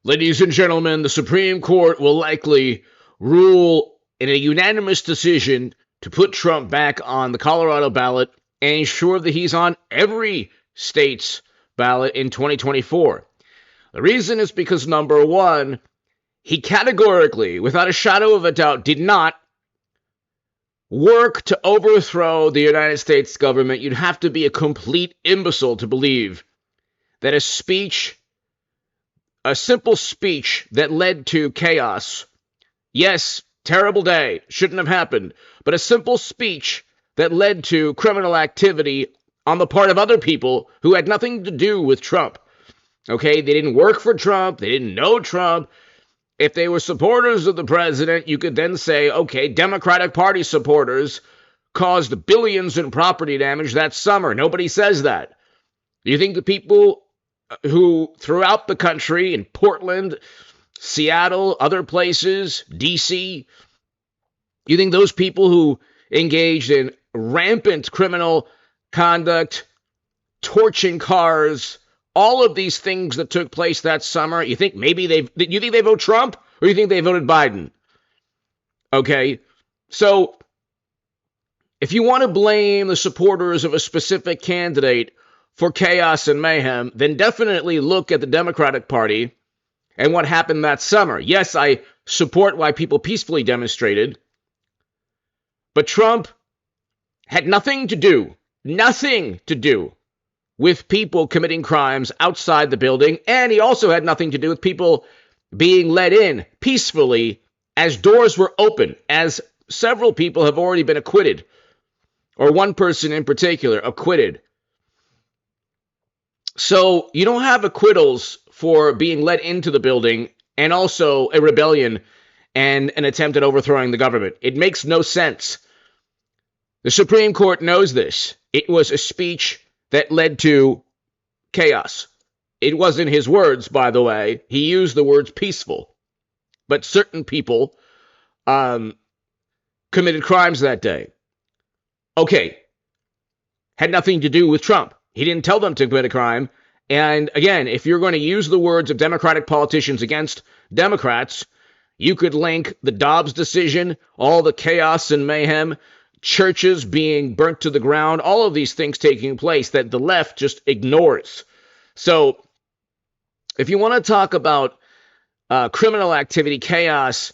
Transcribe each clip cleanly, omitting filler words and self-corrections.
Ladies and gentlemen, the Supreme Court will likely rule in a unanimous decision to put Trump back on the Colorado ballot and ensure that he's on every state's ballot in 2024. The reason is because, number one, he categorically, without a shadow of a doubt, did not work to overthrow the United States government. You'd have to be a complete imbecile to believe that a simple speech that led to chaos, yes, terrible day, shouldn't have happened, but a simple speech that led to criminal activity on the part of other people who had nothing to do with Trump. Okay, they didn't work for Trump, they didn't know Trump. If they were supporters of the president, you could then say, okay, Democratic Party supporters caused billions in property damage that summer. Nobody says that. You think the people who throughout the country, in Portland, Seattle, other places, D.C., you think those people who engaged in rampant criminal conduct, torching cars, all of these things that took place that summer, you think they vote Trump or you think they voted Biden? Okay, so if you want to blame the supporters of a specific candidate for chaos and mayhem, then definitely look at the Democratic Party and what happened that summer. Yes, I support why people peacefully demonstrated, but Trump had nothing to do with people committing crimes outside the building, and he also had nothing to do with people being let in peacefully as doors were open, as several people have already been acquitted, or one person in particular acquitted. So you don't have acquittals for being let into the building and also a rebellion and an attempt at overthrowing the government. It makes no sense. The Supreme Court knows this. It was a speech that led to chaos. It wasn't his words, by the way. He used the words peaceful. But certain people committed crimes that day. Okay. Had nothing to do with Trump. He didn't tell them to commit a crime. And again, if you're going to use the words of Democratic politicians against Democrats, you could link the Dobbs decision, all the chaos and mayhem, churches being burnt to the ground, all of these things taking place that the left just ignores. So if you want to talk about criminal activity, chaos,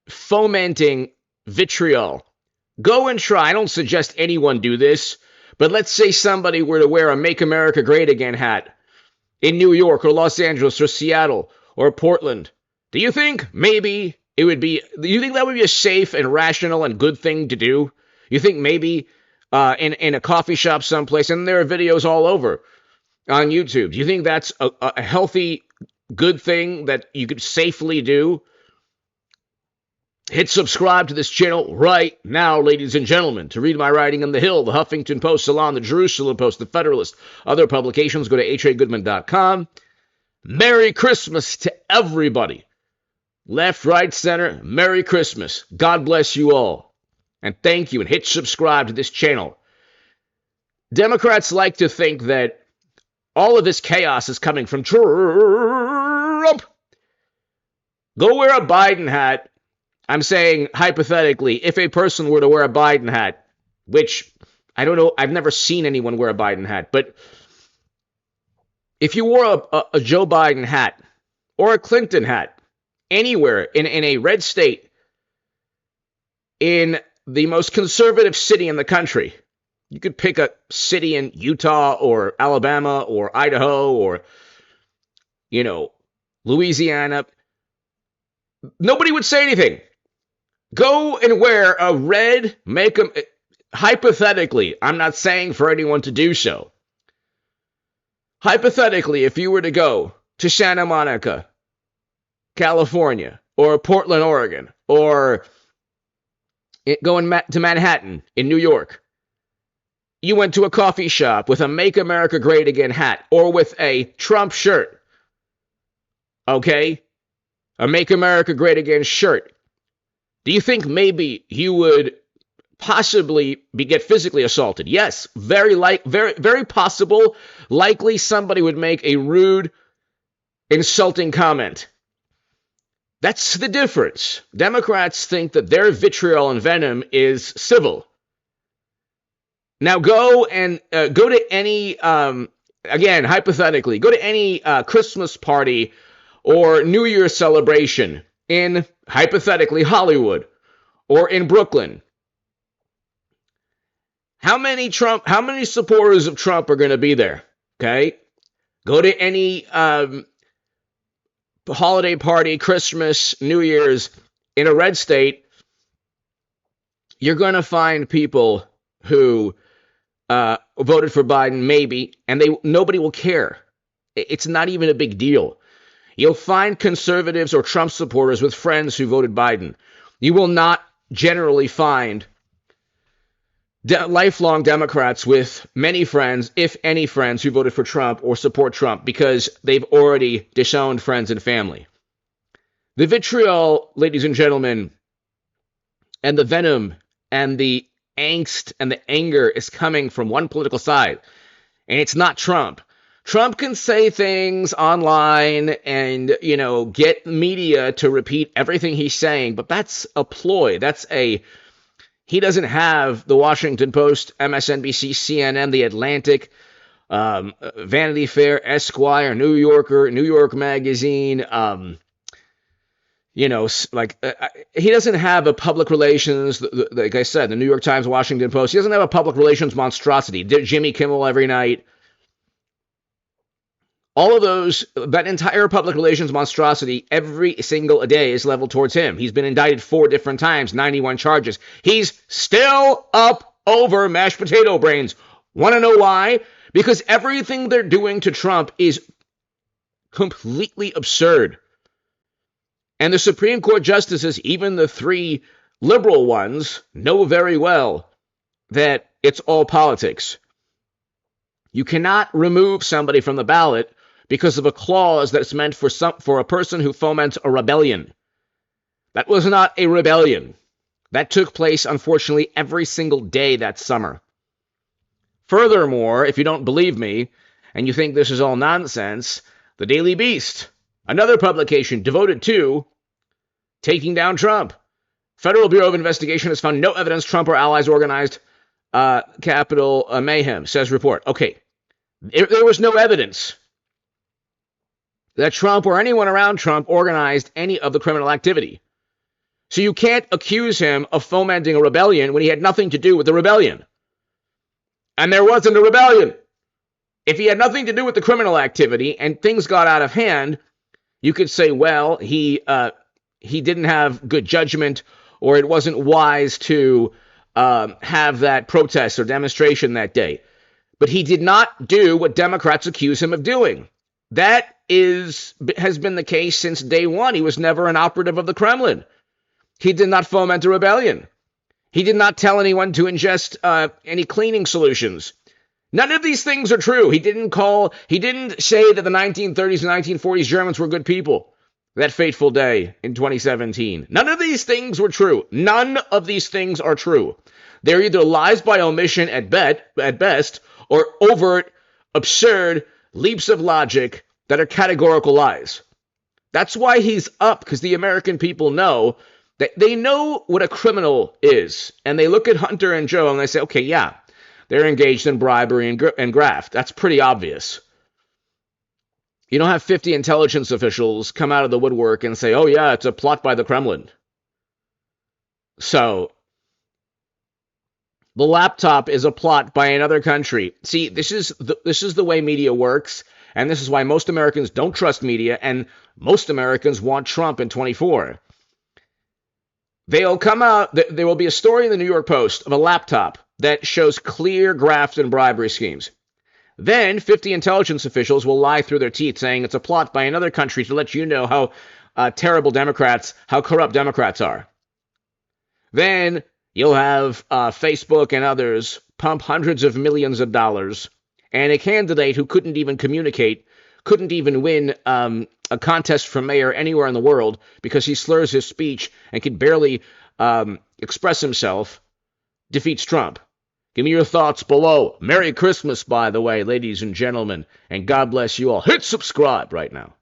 fomenting vitriol, go and try. I don't suggest anyone do this, but let's say somebody were to wear a Make America Great Again hat in New York or Los Angeles or Seattle or Portland. Do you think maybe do you think that would be a safe and rational and good thing to do? You think maybe in a coffee shop someplace, and there are videos all over on YouTube, do you think that's a healthy, good thing that you could safely do? Hit subscribe to this channel right now, ladies and gentlemen. To read my writing on The Hill, The Huffington Post, Salon, The Jerusalem Post, The Federalist, other publications, go to hagoodman.com. Merry Christmas to everybody. Left, right, center, Merry Christmas. God bless you all. And thank you, and hit subscribe to this channel. Democrats like to think that all of this chaos is coming from Trump. Go wear a Biden hat. I'm saying, hypothetically, if a person were to wear a Biden hat, which, I don't know, I've never seen anyone wear a Biden hat, but if you wore a Joe Biden hat or a Clinton hat anywhere in a red state, in the most conservative city in the country, you could pick a city in Utah or Alabama or Idaho or, Louisiana, nobody would say anything. Go and wear a red, hypothetically, I'm not saying for anyone to do so. Hypothetically, if you were to go to Santa Monica, California, or Portland, Oregon, or going to Manhattan in New York, you went to a coffee shop with a Make America Great Again hat or with a Trump shirt, okay? A Make America Great Again shirt. Do you think maybe you would possibly get physically assaulted? Yes, very possible, likely somebody would make a rude, insulting comment. That's the difference. Democrats think that their vitriol and venom is civil. Now go to any, again, hypothetically, go to any Christmas party or New Year's celebration in, hypothetically, Hollywood or in Brooklyn. How many supporters of Trump are going to be there? Okay. Go to any holiday party, Christmas, New Year's in a red state. You're going to find people who voted for Biden, maybe, and nobody will care. It's not even a big deal. You'll find conservatives or Trump supporters with friends who voted Biden. You will not generally find lifelong Democrats with many friends, if any friends, who voted for Trump or support Trump because they've already disowned friends and family. The vitriol, ladies and gentlemen, and the venom and the angst and the anger is coming from one political side, and it's not Trump. Trump can say things online and, get media to repeat everything he's saying, but that's a ploy. He doesn't have the Washington Post, MSNBC, CNN, The Atlantic, Vanity Fair, Esquire, New Yorker, New York Magazine, he doesn't have a public relations, like I said, the New York Times, Washington Post. He doesn't have a public relations monstrosity. Jimmy Kimmel every night. All of those, that entire public relations monstrosity every single day is leveled towards him. He's been indicted 4 different times, 91 charges. He's still up over mashed potato brains. Want to know why? Because everything they're doing to Trump is completely absurd. And the Supreme Court justices, even the 3 liberal ones, know very well that it's all politics. You cannot remove somebody from the ballot because of a clause that's meant for a person who foments a rebellion. That was not a rebellion. That took place, unfortunately, every single day that summer. Furthermore, if you don't believe me, and you think this is all nonsense, the Daily Beast, another publication devoted to taking down Trump. Federal Bureau of Investigation has found no evidence Trump or allies organized Capitol mayhem, says report. Okay, there was no evidence that Trump or anyone around Trump organized any of the criminal activity. So you can't accuse him of fomenting a rebellion when he had nothing to do with the rebellion. And there wasn't a rebellion. If he had nothing to do with the criminal activity and things got out of hand, you could say, well, he didn't have good judgment, or it wasn't wise to have that protest or demonstration that day. But he did not do what Democrats accuse him of doing. That has been the case since day one. He was never an operative of the Kremlin. He did not foment a rebellion. He did not tell anyone to ingest any cleaning solutions. None of these things are true. He didn't say that the 1930s and 1940s Germans were good people that fateful day in 2017. None of these things were true. None of these things are true. They're either lies by omission at best, or overt, absurd leaps of logic that are categorical lies. That's why he's up, because the American people know that they know what a criminal is. And they look at Hunter and Joe and they say, okay, yeah, they're engaged in bribery and graft. That's pretty obvious. You don't have 50 intelligence officials come out of the woodwork and say, oh yeah, it's a plot by the Kremlin. So the laptop is a plot by another country. See, this is the way media works, and this is why most Americans don't trust media, and most Americans want Trump in 24. They'll come out, there will be a story in the New York Post of a laptop that shows clear graft and bribery schemes. Then 50 intelligence officials will lie through their teeth saying it's a plot by another country to let you know how terrible Democrats, how corrupt Democrats are. Then you'll have Facebook and others pump hundreds of millions of dollars, and a candidate who couldn't even communicate, couldn't even win a contest for mayor anywhere in the world because he slurs his speech and can barely express himself, defeats Trump. Give me your thoughts below. Merry Christmas, by the way, ladies and gentlemen, and God bless you all. Hit subscribe right now.